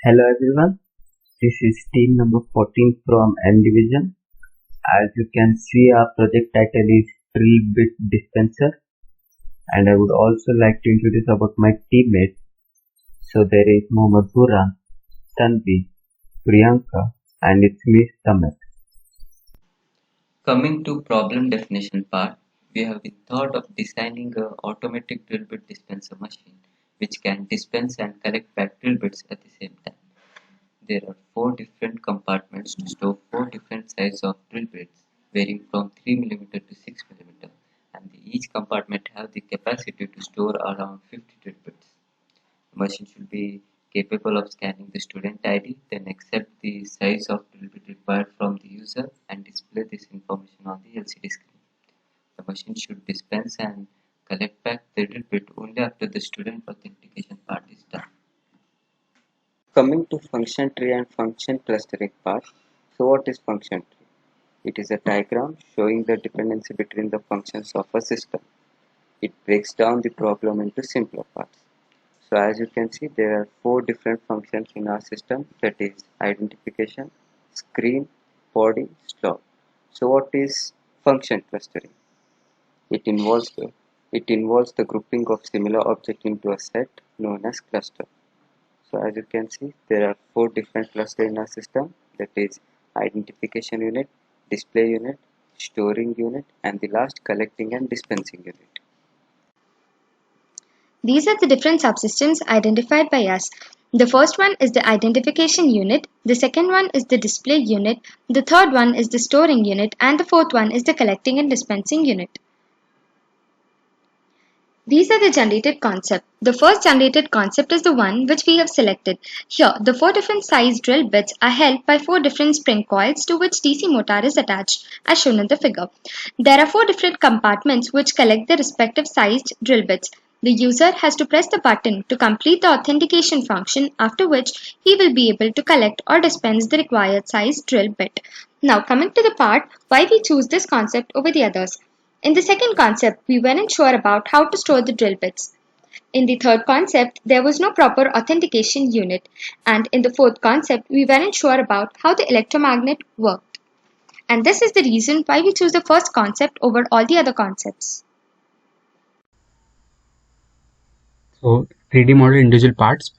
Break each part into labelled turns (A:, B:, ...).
A: Hello everyone, this is team number 14 from M Division. As you can see, our project title is Drill Bit Dispenser, and I would also like to introduce about my teammates. So there is Mohammad Burhan, Tanvi, Priyanka, and it's me, Samet.
B: Coming to problem definition part, we have been thought of designing a automatic drill bit dispenser machine which can dispense and collect back drill bits at the same time. There are 4 different compartments to store 4 different sizes of drill bits varying from 3 mm to 6 mm, and each compartment have the capacity to store around 50 drill bits. The machine should be capable of scanning the student ID, then accept the size of drill bit required from the user and display this information on the LCD screen. The machine should dispense and collect back the drill bit only after the student authentication part is done.
C: Coming to function tree and function clustering part. So what is function tree? It is a diagram showing the dependency between the functions of a system. It breaks down the problem into simpler parts. So as you can see, there are 4 different functions in our system, that is identification, screen, body, stop. So what is function clustering? It involves the grouping of similar objects into a set known as cluster. So as you can see, there are 4 different clusters in our system, that is identification unit, display unit, storing unit, and the last collecting and dispensing unit.
D: These are the different subsystems identified by us. The first one is the identification unit, the second one is the display unit, the third one is the storing unit, and the fourth one is the collecting and dispensing unit. These are the generated concept. The first generated concept is the one which we have selected. Here, the 4 different size drill bits are held by 4 different spring coils to which DC motor is attached, as shown in the figure. There are 4 different compartments which collect the respective sized drill bits. The user has to press the button to complete the authentication function, after which he will be able to collect or dispense the required size drill bit. Now coming to the part why we choose this concept over the others. In the second concept, we weren't sure about how to store the drill bits. In the third concept, there was no proper authentication unit. And in the fourth concept, we weren't sure about how the electromagnet worked. And this is the reason why we choose the first concept over all the other concepts.
E: So 3D model individual parts.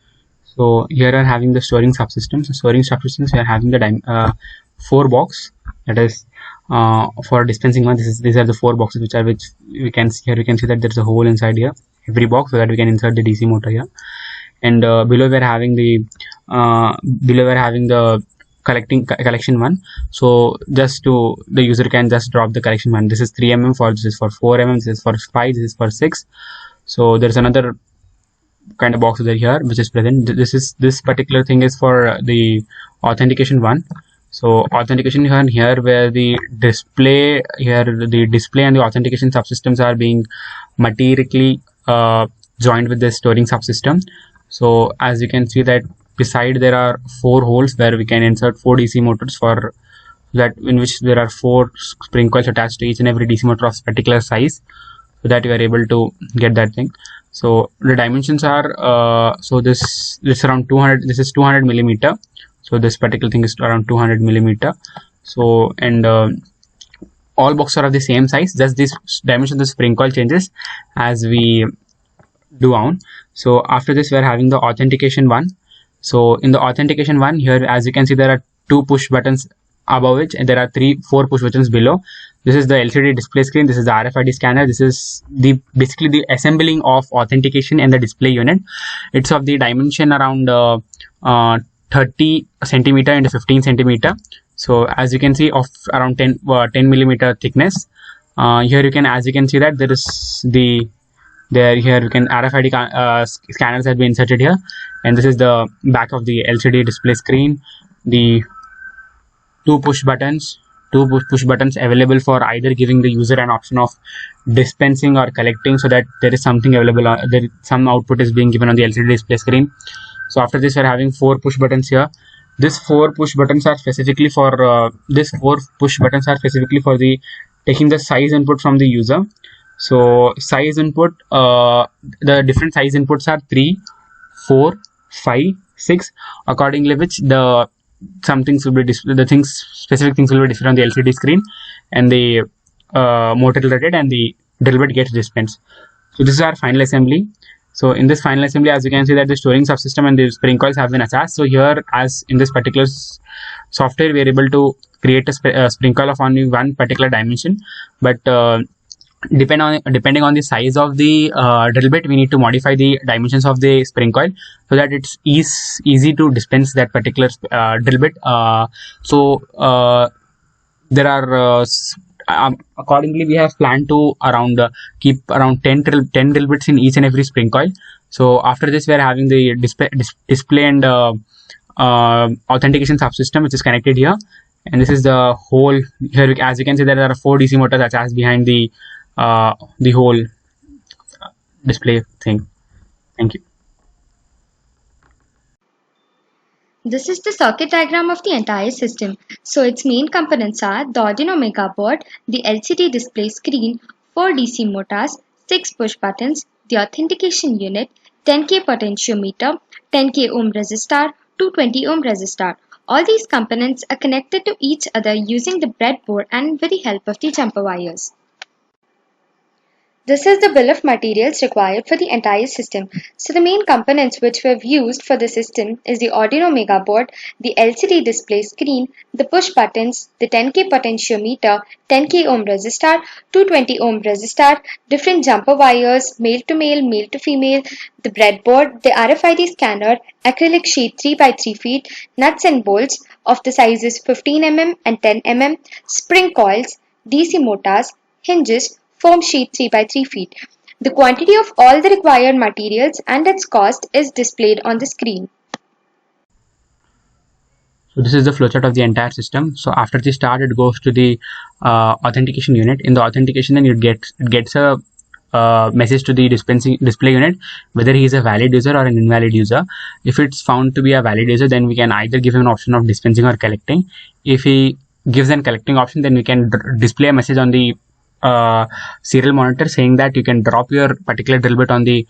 E: So here are having the storing subsystems. So storing subsystems, we are having the 4 box, that is for dispensing one. These are the 4 boxes which we can see here. We can see that there is a hole inside here, every box, so that we can insert the DC motor here. And below we are having the collection one. So just to the user can just drop the collection one. This is 3 mm, this is for 4 mm, this is for 5, this is for 6. So there is another kind of box over here which is present. This particular thing is for the authentication one. So authentication here where the display and the authentication subsystems are being materially joined with the storing subsystem. So as you can see that beside there are 4 holes where we can insert 4 DC motors, for that in which there are 4 spring coils attached to each and every DC motor of particular size, so that you are able to get that thing. So the dimensions are so this around 200. This is 200 millimeter. So this particular thing is around 200 millimeter. So and all boxes are of the same size. Just this dimension of the spring coil changes as we do on. So after this we are having the authentication one. So in the authentication one, here as you can see there are 2 push buttons above it, and there are 4 push buttons below. This is the LCD display screen, this is the RFID scanner, this is basically the assembling of authentication and the display unit. It's of the dimension around 30 centimeter into 15 centimeter. So as you can see, of around 10 millimeter thickness. Here you can, as you can see that here you can RFID scanners have been inserted here, and this is the back of the LCD display screen. The 2 push buttons available for either giving the user an option of dispensing or collecting, so that there is something available, some output is being given on the LCD display screen. So after this we are having 4 push buttons here. These 4 push buttons are specifically for the taking the size input from the user. So size input, the different size inputs are 3, 4, 5, 6, accordingly which the some things will be specific things will be displayed on the LCD screen, and the motor will rotate and the drill bit gets dispensed. So this is our final assembly. So in this final assembly, as you can see that the storing subsystem and the spring coils have been attached. So here, as in this particular software, we are able to create a spring coil of only one particular dimension, but depending on the size of the drill bit, we need to modify the dimensions of the spring coil so that it's easy to dispense that particular drill bit. There are accordingly we have planned to keep around 10 drill bits in each and every spring coil. So after this, we are having the display and authentication subsystem which is connected here, and this is the whole. Here, as you can see, there are 4 DC motors attached behind the whole display thing. Thank you.
D: This is the circuit diagram of the entire system. So its main components are the Arduino Mega board, the LCD display screen, 4 DC motors, 6 push buttons, the authentication unit, 10K potentiometer, 10K ohm resistor, 220 ohm resistor. All these components are connected to each other using the breadboard and with the help of the jumper wires. This is the bill of materials required for the entire system. So the main components which we have used for the system is the Arduino Mega board, the LCD display screen, the push buttons, the 10K potentiometer, 10K ohm resistor, 220 ohm resistor, different jumper wires, male to male, male to female, the breadboard, the RFID scanner, acrylic sheet 3 by 3 feet, nuts and bolts of the sizes 15 mm and 10 mm, spring coils, DC motors, hinges, foam sheet 3 by 3 feet. The quantity of all the required materials and its cost is displayed on the screen.
E: So this is the flowchart of the entire system. So after the start, it goes to the authentication unit. In the authentication, then it gets a message to the display unit whether he is a valid user or an invalid user. If it's found to be a valid user, then we can either give him an option of dispensing or collecting. If he gives an collecting option, then we can display a message on the serial monitor saying that you can drop your particular drill bit on the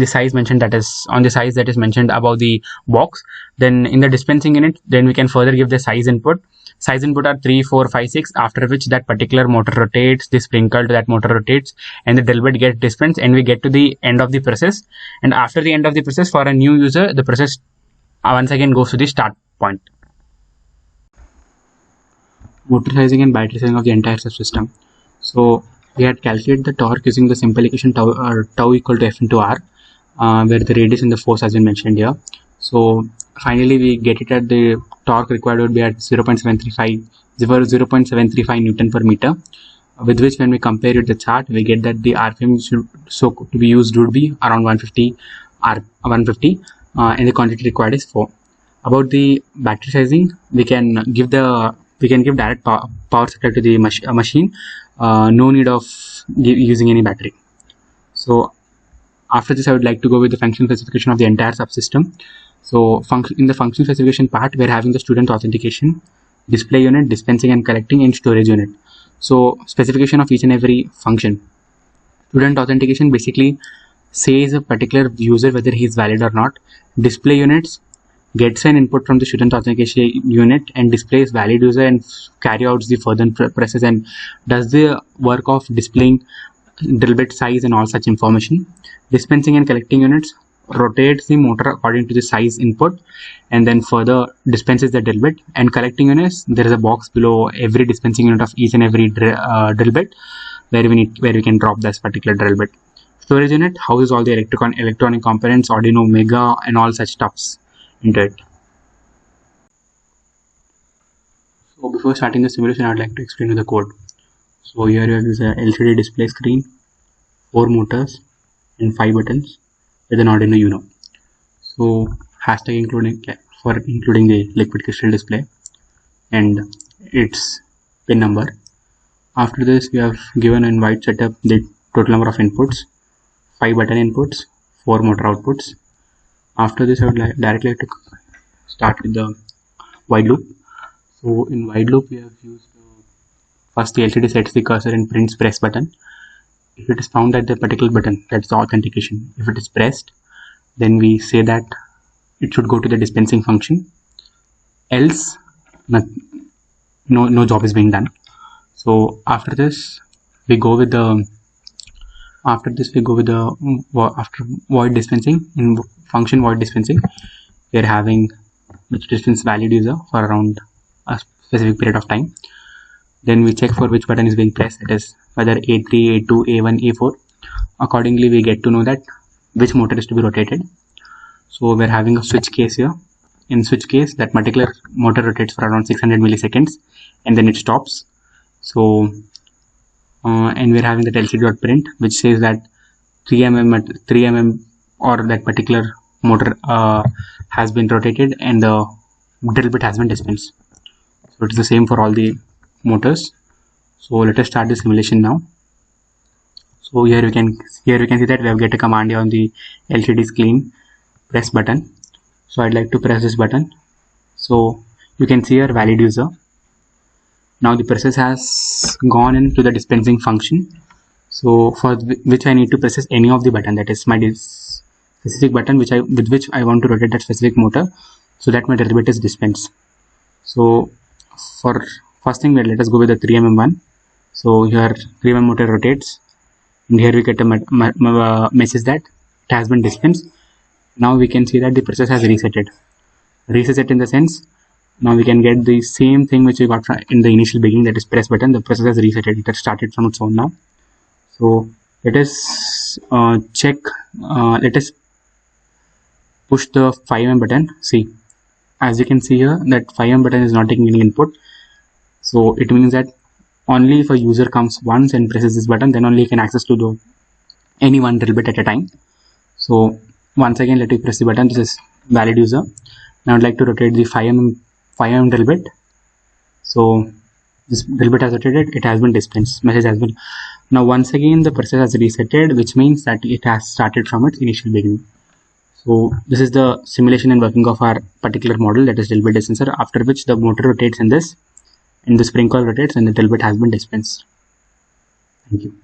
E: size mentioned, that is on the size that is mentioned above the box. Then in the dispensing unit, then we can further give the size input. Size input are 3, 4, 5, 6, after which that particular motor rotates, the spring coil to that motor rotates, and the drill bit gets dispensed, and we get to the end of the process. And after the end of the process, for a new user, the process once again goes to the start point. Motor sizing and battery sizing of the entire subsystem. So we had calculated the torque using the simple equation tau equal to F into R, where the radius and the force has been mentioned here. So finally we get it at the torque required would be at 0.735 Newton per meter, with which when we compare it the chart, we get that the RPM to be used would be around 150 and the quantity required is 4. About the battery sizing, we can give direct power supply to the machine, no need of using any battery. So after this, I would like to go with the function specification of the entire subsystem. So in the function specification part, we are having the student authentication, display unit, dispensing and collecting, and storage unit. So specification of each and every function. Student authentication basically says a particular user whether he is valid or not. Display units gets an input from the student authentication unit and displays valid user and carry out the further process and does the work of displaying drill bit size and all such information. Dispensing and collecting units rotates the motor according to the size input and then further dispenses the drill bit. And collecting units, there is a box below every dispensing unit of each and every drill bit where we can drop this particular drill bit. Storage unit houses all the electronic components, Arduino Mega and all such stuffs into it. So before starting the simulation, I'd like to explain you the code. So here you have this LCD display screen, 4 motors and 5 buttons with an Arduino Uno. So hashtag including the liquid crystal display and its pin number. After this, we have given in white setup the total number of inputs, 5 button inputs, 4 motor outputs. After this, I would directly like to start with the while loop. So in while loop, we have used first the LCD sets the cursor and prints press button. If it is found that the particular button, that's the authentication, if it is pressed, then we say that it should go to the dispensing function, else no job is being done. So after this we go with the after void dispensing. In function void dispensing, we are having which dispense valid user for around a specific period of time. Then we check for which button is being pressed, that is whether A3, A2, A1, A4. Accordingly, we get to know that which motor is to be rotated. So we're having a switch case here. In switch case, that particular motor rotates for around 600 milliseconds and then it stops. So and we're having that LCD.print, which says that 3 mm or that particular motor has been rotated and the drill bit has been dispensed. So it is the same for all the motors. So let us start the simulation now. So here we can see that we have get a command here on the LCD screen, press button. So I'd like to press this button. So you can see here valid user. Now the process has gone into the dispensing function. So for which I need to press any of the button, that is my specific button with which I want to rotate that specific motor, so that my drill bit is dispensed. So for first thing, let us go with the 3 mm one. So here 3 mm motor rotates, and here we get a message that it has been dispensed. Now we can see that the process has resetted. Reset in the sense, now we can get the same thing which we got in the initial beginning, that is press button. The process has resetted. It has started from its own now. So let us check. Let us push the 5 mm button. See, as you can see here, that 5 mm button is not taking any input. So it means that only if a user comes once and presses this button, then only he can access to any one drill bit at a time. So once again, let me press the button. This is valid user. Now I'd like to rotate the 5 mm drill bit. So this drill bit has rotated, it has been dispensed, message has been. Now once again the process has resetted, which means that it has started from its initial beginning. So this is the simulation and working of our particular model, that is drill bit dispenser, after which the motor rotates in this, and the spring coil rotates and the drill bit has been dispensed. Thank you.